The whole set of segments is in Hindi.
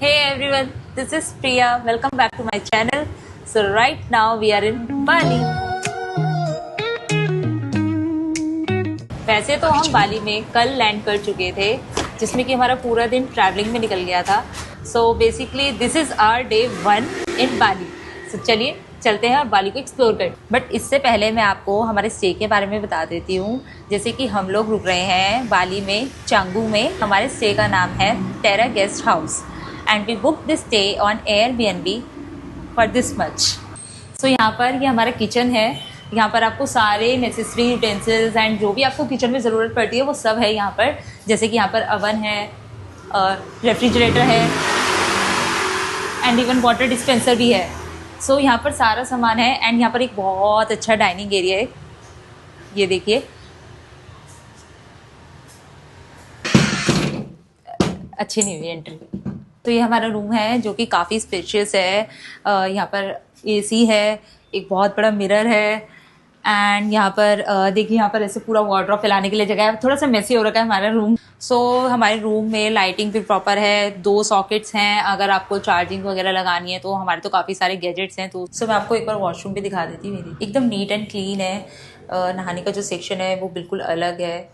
Hey everyone, this is Priya. Welcome back to my channel. So right now we are in Bali. वैसे तो हम बाली में कल लैंड कर चुके थे, जिसमें कि हमारा पूरा दिन ट्रैवलिंग में निकल गया था. So basically this is our day 1 in Bali. So चलिए चलते हैं और बाली को एक्सप्लोर करें. बट इससे पहले मैं आपको हमारे स्टे के बारे में बता देती हूँ. जैसे कि हम लोग रुक रहे हैं बाली में चांगू में. हमारे स्टे का नाम है Terra guest house and we book this stay on Airbnb for this much. So यहाँ पर ये हमारा किचन है. यहाँ पर आपको सारे नेसेसरी यूटेंसिल्स एंड जो भी आपको किचन में ज़रूरत पड़ती है वो सब है यहाँ पर. जैसे कि यहाँ पर अवन है, रेफ्रिजरेटर है एंड इवन वाटर डिस्पेंसर भी है. सो यहाँ पर सारा सामान है एंड यहाँ पर एक बहुत अच्छा डाइनिंग एरिया है. ये देखिए, अच्छी नहीं हुई एंट्री. तो ये हमारा रूम है जो कि काफ़ी स्पेशियस है. यहाँ पर एसी है, एक बहुत बड़ा मिरर है एंड यहाँ पर देखिए यहाँ पर ऐसे पूरा वार्डरोब फैलाने के लिए जगह है. थोड़ा सा मेसी हो रखा है हमारा रूम. सो हमारे रूम में लाइटिंग भी प्रॉपर है. 2 सॉकेट्स हैं. अगर आपको चार्जिंग वगैरह लगानी है तो हमारे तो काफ़ी सारे गैजेट्स हैं. तो मैं आपको एक बार वॉशरूम भी दिखा देती हूँ. मेरी एकदम नीट एंड क्लीन है. नहाने का जो सेक्शन है वो बिल्कुल अलग है.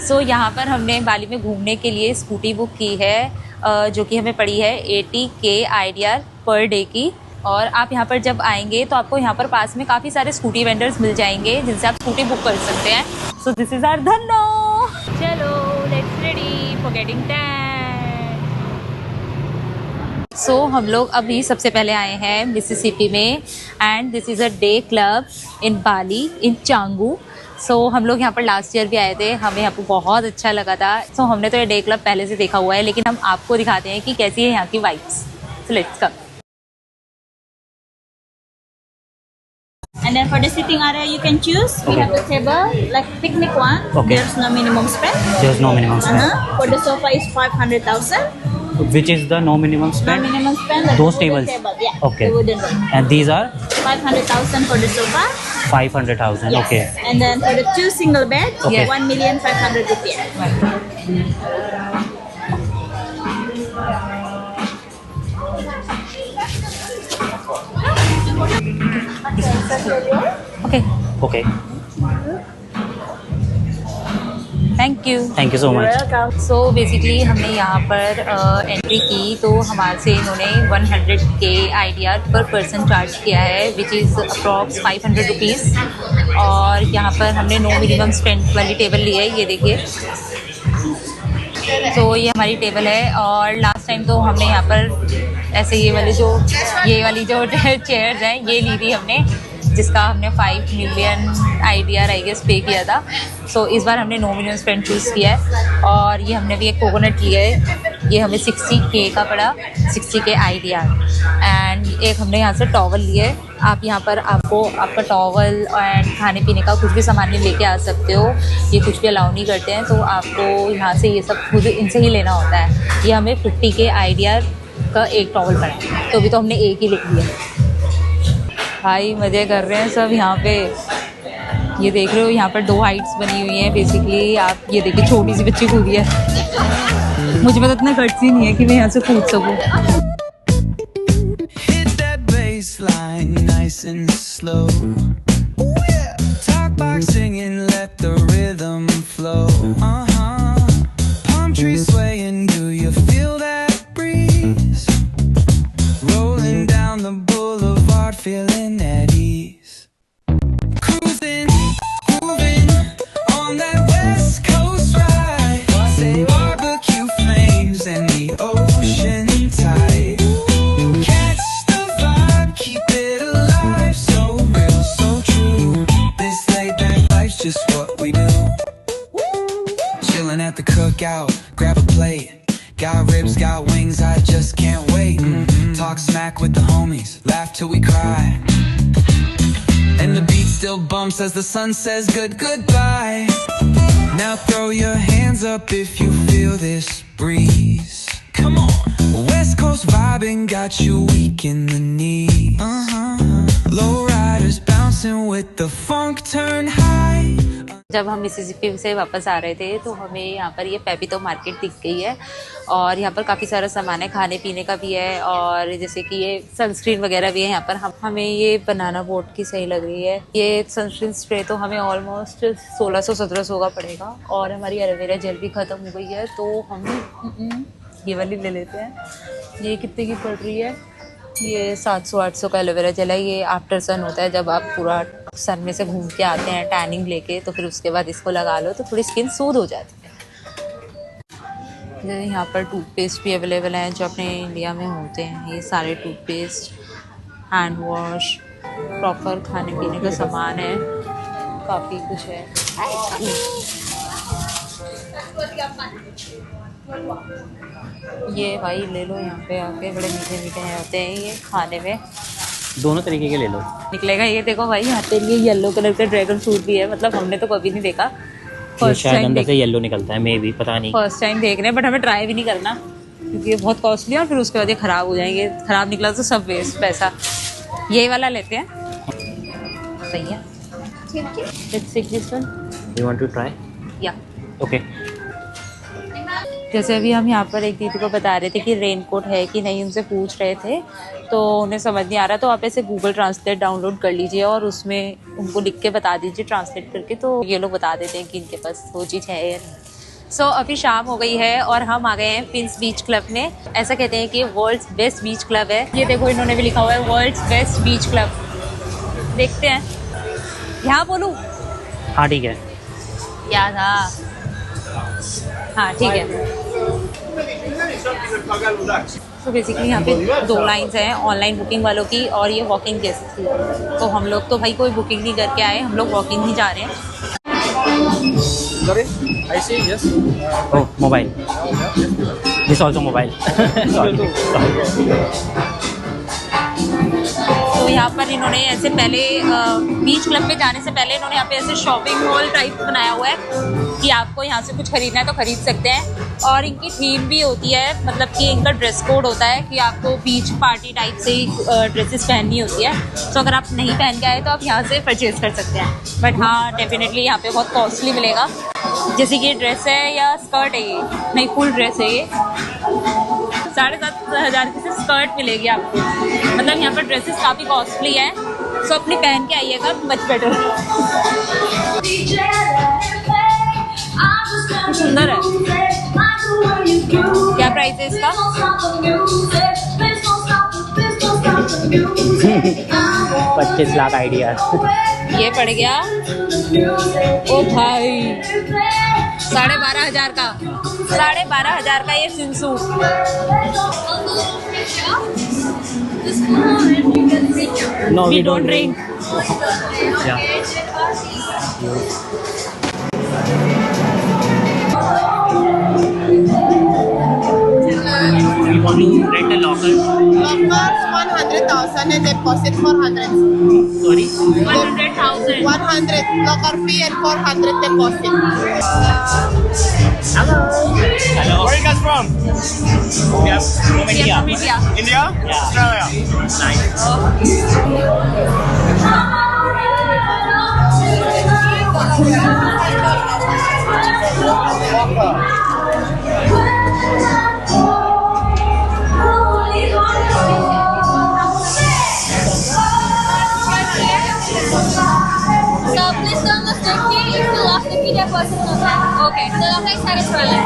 सो यहाँ पर हमने बाली में घूमने के लिए स्कूटी बुक की है जो कि हमें पड़ी है 80K IDR पर डे की. और आप यहाँ पर जब आएंगे तो आपको यहाँ पर पास में काफ़ी सारे स्कूटी वेंडर्स मिल जाएंगे जिनसे आप स्कूटी बुक कर सकते हैं. So this is our Dhanno. चलो let's ready for getting tanned. So हम लोग अभी सबसे पहले आए हैं मिसिसिपी में and this is a day club in Bali in Canggu. So हम लोग यहाँ पर लास्ट ईयर भी आए थे. हमें यहाँ पर बहुत अच्छा लगा था. सो हमने तो ये डे क्लब पहले से देखा हुआ है, लेकिन हम आपको दिखाते हैं कि कैसी है यहाँ की vibes. So let's come. And then for the sitting area, you can choose. We have the table, like picnic one. Okay. There's no minimum spend. There's no minimum spend. For the sofa is 500,000. Which is the no minimum No spend? minimum spend. Like Those wooden tables? Table. Yeah. Okay. The wooden one. And these are 500,000 for the sofa. 500,000. Yes. Okay. And then for the 2 single bed, Okay. 1,500,000 rupiah. Okay, Okay. Thank you. Thank you so much. Welcome. So basically हमने यहाँ पर एंट्री की तो हमारे से इन्होंने 100K IDR पर पर्सन चार्ज किया है विच इज़ अप्रॉक्स 500 रुपीज़. और यहाँ पर हमने नो मिनिमम स्पेंड वाली टेबल ली है. ये देखिए, तो ये हमारी टेबल है. और लास्ट टाइम तो हमने यहाँ पर ऐसे ये वाली जो चेयर्स हैं ये ली थी हमने, जिसका हमने 5 मिलियन IDR आई गेस पे किया था. सो इस बार हमने नो मिनिमम स्पेंड चूज़ किया है. और ये हमने भी एक कोकोनट लिया है. ये हमें 60K का पड़ा, 60K IDR. एंड एक हमने यहाँ से टॉवल लिया है. आप यहाँ पर आपका टॉवल एंड खाने पीने का कुछ भी सामान लेके आ सकते हो. ये कुछ भी अलाउ नहीं करते हैं, तो आपको यहाँ से ये सब खुद इनसे ही लेना होता है. ये हमें 50K IDR का एक टॉवल पड़ा है, तो अभी तो हमने एक ही लिख लिया. भाई मज़े कर रहे हैं सब यहाँ पे. ये देख रहे हो यहाँ पर 2 हाइट्स बनी हुई हैं बेसिकली. आप ये देखिए, छोटी सी बच्ची कूदी है. मुझे तो इतना गट्स ही नहीं है कि मैं यहाँ से कूद सकूँ. Nice and slow. Talk box singing, let the rhythm flow. Palm trees swaying, do you feel that breeze? Rolling down the boulevard, feeling at ease. Cruising, moving on that West Coast ride. Say barbecue flames and the ocean tide. Just what we do. Chilling at the cookout, grab a plate. Got ribs, got wings, I just can't wait. Talk smack with the homies, laugh till we cry. And the beat still bumps as the sun says goodbye. Now throw your hands up if you feel this breeze. Come on. West Coast vibing got you weak in the knees. Low riders bouncing with the funk turn high. जब हम मिसिसिपी से वापस आ रहे थे तो हमें यहाँ पर ये पेपितो मार्केट दिख गई है और यहाँ पर काफ़ी सारा सामान है, खाने पीने का भी है और जैसे कि ये सनस्क्रीन वगैरह भी है यहाँ पर। हमें ये बनाना बोट की सही लग रही है। ये सनस्क्रीन स्प्रे तो हमें ऑलमोस्ट 1600-1700 का पड़ेगा और हमारी एलोवेरा जेल भी ख़त्म हो गई है तो हम ये वाली ले लेते हैं। ये कितने की पड़ रही है? ये 700-800 का एलोवेरा जेल है। ये आफ्टर सन होता है, जब आप पूरा सन में से घूम के आते हैं टैनिंग लेके तो फिर उसके बाद इसको लगा लो तो थोड़ी स्किन सूद हो जाती है। यहाँ पर टूथपेस्ट भी अवेलेबल हैं जो अपने इंडिया में होते हैं। ये सारे टूथपेस्ट, हैंड वॉश, प्रॉपर खाने पीने का सामान है, काफ़ी कुछ है। ये भाई ले लो, यहाँ पे आके बड़े मीठे मीठे होते हैं ये खाने में। दोनों तरीके के ले लो, निकलेगा। ये देखो भाई यहाँ पे ये येलो कलर का ड्रैगन फ्रूट भी है, मतलब हमने तो कभी नहीं देखा। शायद अंदर से येलो निकलता है, मे भी, पता नहीं। फर्स्ट टाइम देख रहे हैं बट हमें ट्राई भी नहीं करना क्योंकि ये बहुत कॉस्टली है और फिर उसके बाद ये ख़राब हो जाएंगे। ख़राब निकला तो सब वेस्ट पैसा। यही वाला लेते हैं, सही है। Let's take this one. You want to try? या ओके। जैसे अभी हम यहाँ पर एक दीदी को बता रहे थे कि रेनकोट है कि नहीं, उनसे पूछ रहे थे तो उन्हें समझ नहीं आ रहा, तो आप ऐसे गूगल ट्रांसलेट डाउनलोड कर लीजिए और उसमें उनको लिख के बता दीजिए ट्रांसलेट करके, तो ये लोग बता देते हैं कि इनके पास वो चीज़ है या नहीं। सो अभी शाम हो गई है और हम आ गए हैं प्रिंस बीच क्लब में। ऐसा कहते हैं कि वर्ल्ड्स बेस्ट बीच क्लब है। ये देखो इन्होंने भी लिखा हुआ है वर्ल्ड्स बेस्ट बीच क्लब। देखते हैं, यहाँ बोलूँ? हाँ ठीक है। क्या था? हाँ ठीक है। तो बेसिकली यहाँ पे 2 लाइन्स हैं, ऑनलाइन बुकिंग वालों की और ये वॉकिंग केसेस की। तो हम लोग तो भाई कोई बुकिंग नहीं करके आए, हम लोग वॉकिंग ही जा रहे हैं। Sorry, I see, yes. Oh mobile, this also mobile. तो यहाँ पर इन्होंने ऐसे पहले बीच क्लब में जाने से पहले इन्होंने यहाँ पे ऐसे शॉपिंग मॉल टाइप बनाया हुआ है कि आपको यहाँ से कुछ खरीदना है तो खरीद सकते हैं। और इनकी थीम भी होती है, मतलब कि इनका ड्रेस कोड होता है कि आपको बीच पार्टी टाइप से ही ड्रेसेस पहननी होती है। तो अगर आप नहीं पहन के आए तो आप यहाँ से परचेज़ कर सकते हैं। बट हाँ डेफिनेटली यहाँ पे बहुत कॉस्टली मिलेगा। जैसे कि ड्रेस है या स्कर्ट है, ये नहीं फुल ड्रेस है, ये 7,500 की सिर्फ स्कर्ट मिलेगी आपको। मतलब यहाँ पर ड्रेसेस काफ़ी कॉस्टली है, सो अपनी पहन के आइएगा, मच बेटर। सुंदर है। क्या प्राइस है इसका? 25 लाख आइडिया। ये पड़ गया ओ भाई 12,500 का। 12,500 का ये swimsuit. No, We don't drink. Yeah. We want to rent a locker. Lockers 100,000 and deposit 400. Sorry. 100,000. 100 locker fee and 400 deposit. Hello. Where are you guys from? We are from We are from India. India? Yeah. Australia. Nice. So please don't mistake here. If you lost the video, person okay. The locker is satisfied.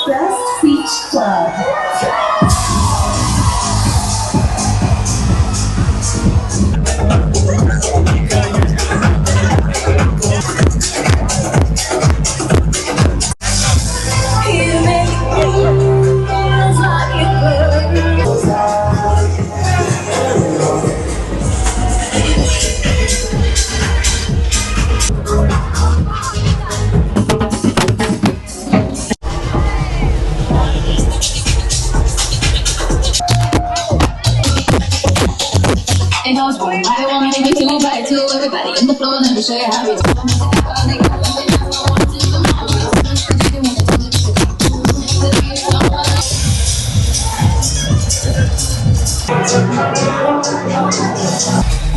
Best Beach Club. It goes boom, I want to take it 2 by 2. Everybody in the floor, let me show you how we do it. Bye.